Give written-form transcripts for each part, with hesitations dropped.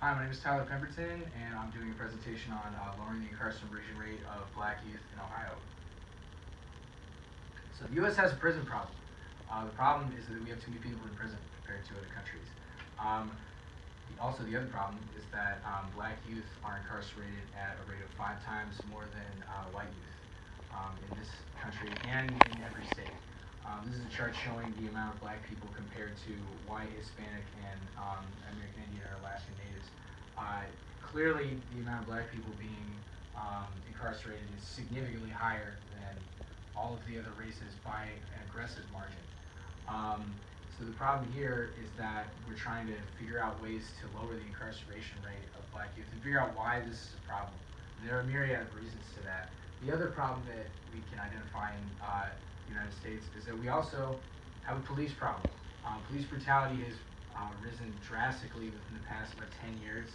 Hi, my name is Tyler Pemberton, and I'm doing a presentation on lowering the incarceration rate of black youth in Ohio. So the U.S. has a prison problem. The problem is that we have too many people in prison compared to other countries. Um, Also, the other problem is that black youth are incarcerated at a rate of 5 times more than white youth in this country and in every state. This is a chart showing the amount of black people compared to white, Hispanic, and American Indian or Alaskan natives. Clearly, the amount of black people being incarcerated is significantly higher than all of the other races by an aggressive margin. Um, so the problem here is that we're trying to figure out ways to lower the incarceration rate of black youth and figure out why this is a problem. And there are a myriad of reasons to that. The other problem that we can identify in the United States is that we also have a police problem. Police brutality has risen drastically within the past about 10 years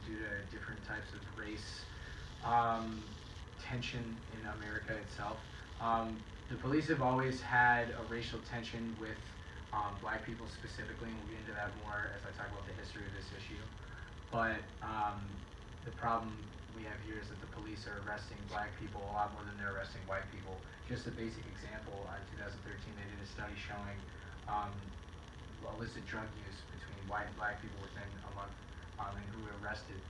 due to different types of race tension in America itself. The police have always had a racial tension with black people specifically, and we'll get into that more as I talk about the history of this issue. But the problem we have here is that the police are arresting black people a lot more than they're arresting white people. Just a basic example, in 2013 they did a study showing illicit drug use between white and black people within a month and who were arrested.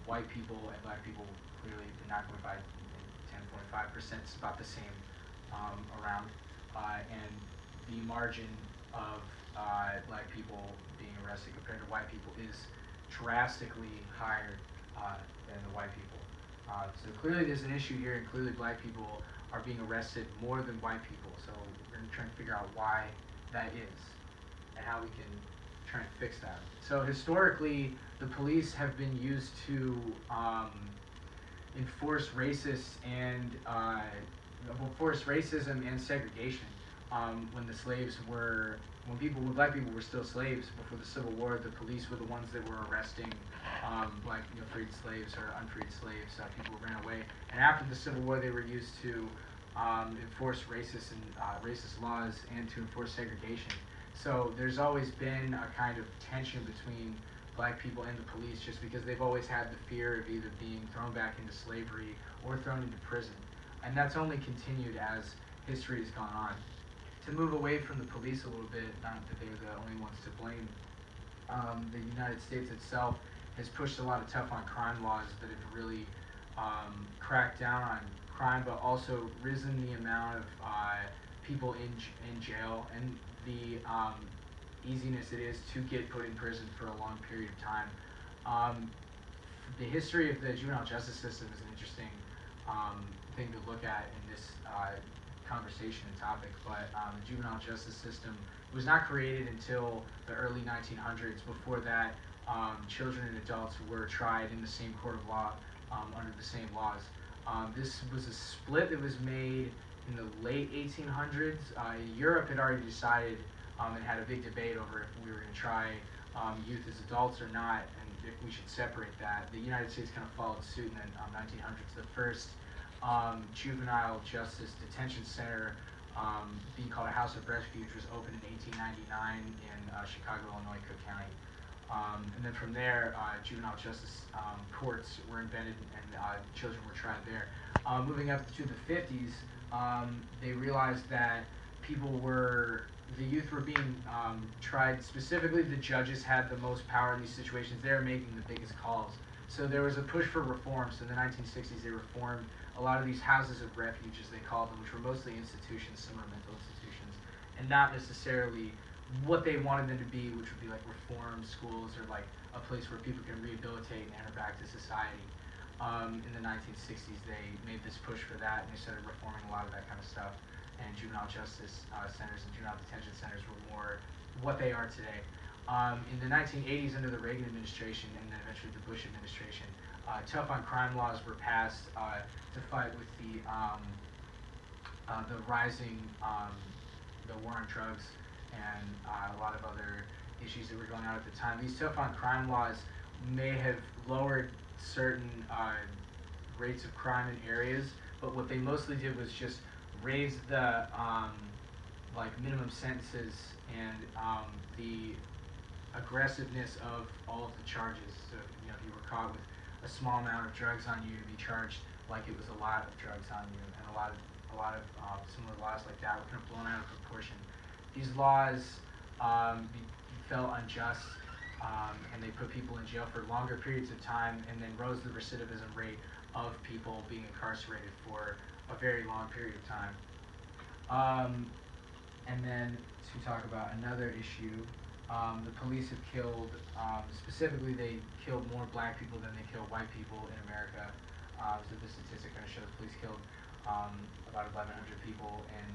White people and black people clearly did not go by 10.5%. It's about the same around. And the margin of black people being arrested compared to white people is drastically higher than the white people. So clearly there's an issue here, and clearly black people are being arrested more than white people. So we're going to try and figure out why that is and how we can try and fix that. So historically, the police have been used to enforce racism and segregation. When black people were still slaves before the Civil War, the police were the ones that were arresting black, freed slaves or unfreed slaves, people who ran away. And after the Civil War, they were used to enforce racist laws and to enforce segregation. So there's always been a kind of tension between black people and the police, just because they've always had the fear of either being thrown back into slavery or thrown into prison. And that's only continued as history has gone on. To move away from the police a little bit, not that they're the only ones to blame, the United States itself has pushed a lot of tough on crime laws that have really cracked down on crime, but also risen the amount of people in jail and the easiness it is to get put in prison for a long period of time. The history of the juvenile justice system is an interesting thing to look at in this conversation and topic, but the juvenile justice system was not created until the early 1900s. Before that, children and adults were tried in the same court of law under the same laws. This was a split that was made in the late 1800s. Europe had already decided and had a big debate over if we were going to try youth as adults or not, and if we should separate that. The United States kind of followed suit in the 1900s. The first juvenile justice detention center, being called a House of Refuge, was opened in 1899 in Chicago, Illinois, Cook County. And then from there, juvenile justice courts were invented, and children were tried there. Moving up to the 50s, they realized that the youth were being tried. Specifically, the judges had the most power in these situations. They were making the biggest calls. So there was a push for reform. So in the 1960s, they reformed a lot of these houses of refuge, as they called them, which were mostly institutions, similar mental institutions, and not necessarily what they wanted them to be, which would be like reform schools or like a place where people can rehabilitate and enter back to society. In the 1960s, they made this push for that, and they started reforming a lot of that kind of stuff. And juvenile justice centers and juvenile detention centers were more what they are today. In the 1980s, under the Reagan administration and then eventually the Bush administration, tough on crime laws were passed to fight with the rising the war on drugs and a lot of other issues that were going on at the time. These tough on crime laws may have lowered certain rates of crime in areas, but what they mostly did was just raise the minimum sentences and the aggressiveness of all of the charges. So, if you were caught with a small amount of drugs on you, you'd be charged like it was a lot of drugs on you, and a lot of similar laws like that were kind of blown out of proportion. These laws felt unjust, and they put people in jail for longer periods of time, and then rose the recidivism rate of people being incarcerated for a very long period of time. And then to talk about another issue, the police have killed, specifically they killed more black people than they kill white people in America. So the statistic kind of shows police killed about 1,100 people in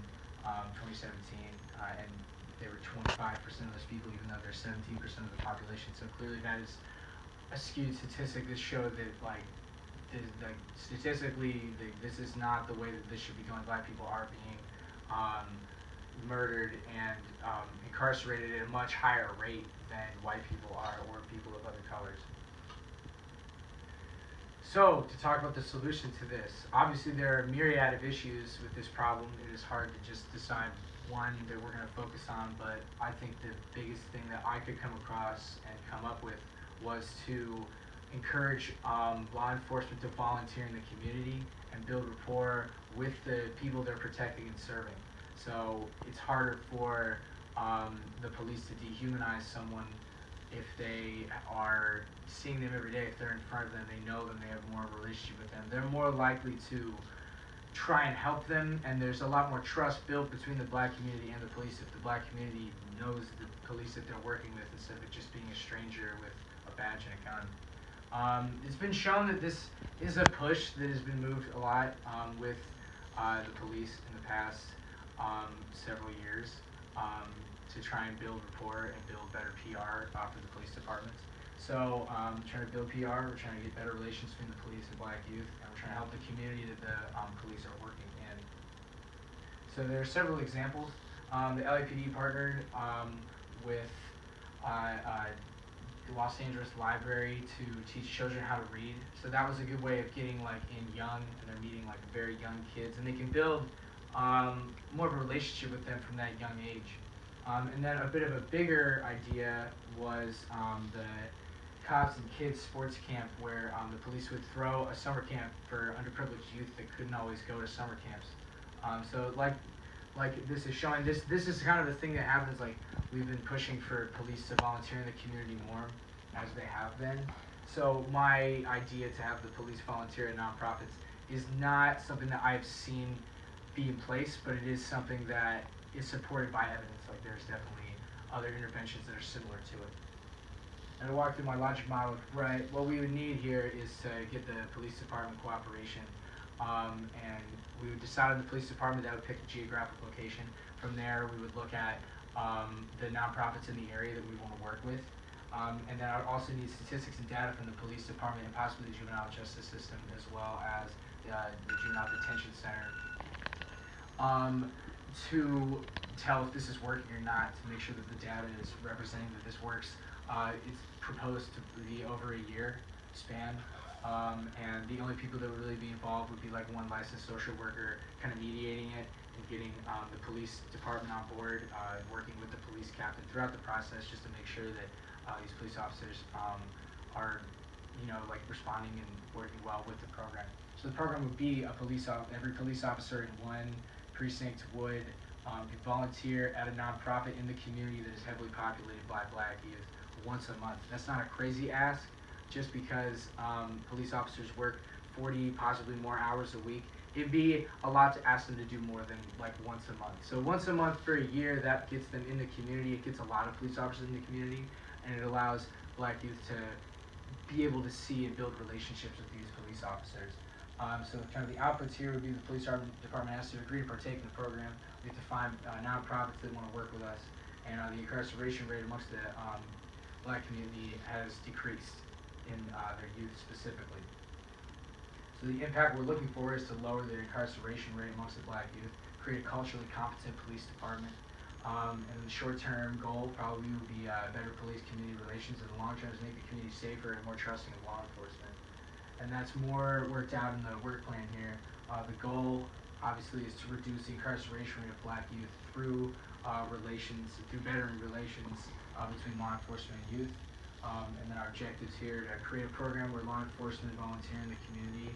2017, and they were 25% of those people, even though they're 17% of the population. So clearly that is a skewed statistic that showed that, statistically, this is not the way that this should be going. Black people are being murdered and incarcerated at a much higher rate than white people are, or people of other colors. So, to talk about the solution to this, obviously there are a myriad of issues with this problem. It is hard to just decide one that we're going to focus on, but I think the biggest thing that I could come across and come up with was to encourage law enforcement to volunteer in the community and build rapport with the people they're protecting and serving. So it's harder for the police to dehumanize someone if they are seeing them every day. If they're in front of them, they know them, they have more of a relationship with them. They're more likely to try and help them, and there's a lot more trust built between the black community and the police if the black community knows the police that they're working with, instead of it just being a stranger with a badge and a gun. It's been shown that this is a push that has been moved a lot with the police in the past several years to try and build rapport and build better PR for the police departments. So trying to build PR, we're trying to get better relations between the police and black youth, and we're trying to help the community that the police are working in. So there are several examples. The LAPD partnered with the Los Angeles Library to teach children how to read. So that was a good way of getting in young, and they're meeting very young kids, and they can build more of a relationship with them from that young age. And then a bit of a bigger idea was the Cops and Kids Sports Camp, where the police would throw a summer camp for underprivileged youth that couldn't always go to summer camps. So this is showing, this is kind of the thing that happens. We've been pushing for police to volunteer in the community more, as they have been. So my idea to have the police volunteer at nonprofits is not something that I've seen be in place, but it is something that is supported by evidence. There's definitely other interventions that are similar to it. And to walk through my logic model, right, what we would need here is to get the police department cooperation, and we would decide on the police department that would pick a geographic location. From there, we would look at the nonprofits in the area that we want to work with, and then I would also need statistics and data from the police department and possibly the juvenile justice system, as well as the juvenile detention center, to tell if this is working or not, to make sure that the data is representing that this works. It's proposed to be over a year span, and the only people that would really be involved would be one licensed social worker kind of mediating it and getting the police department on board, working with the police captain throughout the process, just to make sure that these police officers are responding and working well with the program. So the program would be every police officer in one precinct would volunteer at a nonprofit in the community that is heavily populated by black youth once a month. That's not a crazy ask, just because police officers work 40, possibly more hours a week. It'd be a lot to ask them to do more than once a month. So once a month for a year, that gets them in the community. It gets a lot of police officers in the community, and it allows black youth to be able to see and build relationships with these police officers. So kind of the outputs here would be the police department has to agree to partake in the program. We have to find nonprofits that want to work with us, and the incarceration rate amongst the black community has decreased in their youth specifically. So the impact we're looking for is to lower the incarceration rate amongst the black youth, create a culturally competent police department, and the short-term goal probably would be better police-community relations. In the long term, is make the community safer and more trusting of law enforcement. And that's more worked out in the work plan here. The goal, obviously, is to reduce the incarceration rate of black youth through through bettering relations between law enforcement and youth. And then our objectives here to create a program where law enforcement volunteer in the community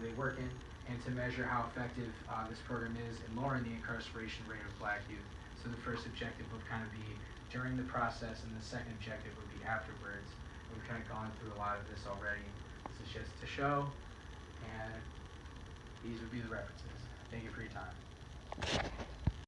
they work in, and to measure how effective this program is in lowering the incarceration rate of Black youth. So the first objective would kind of be during the process, and the second objective would be afterwards. And we've kind of gone through a lot of this already. This is just to show, and these would be the references. Thank you for your time.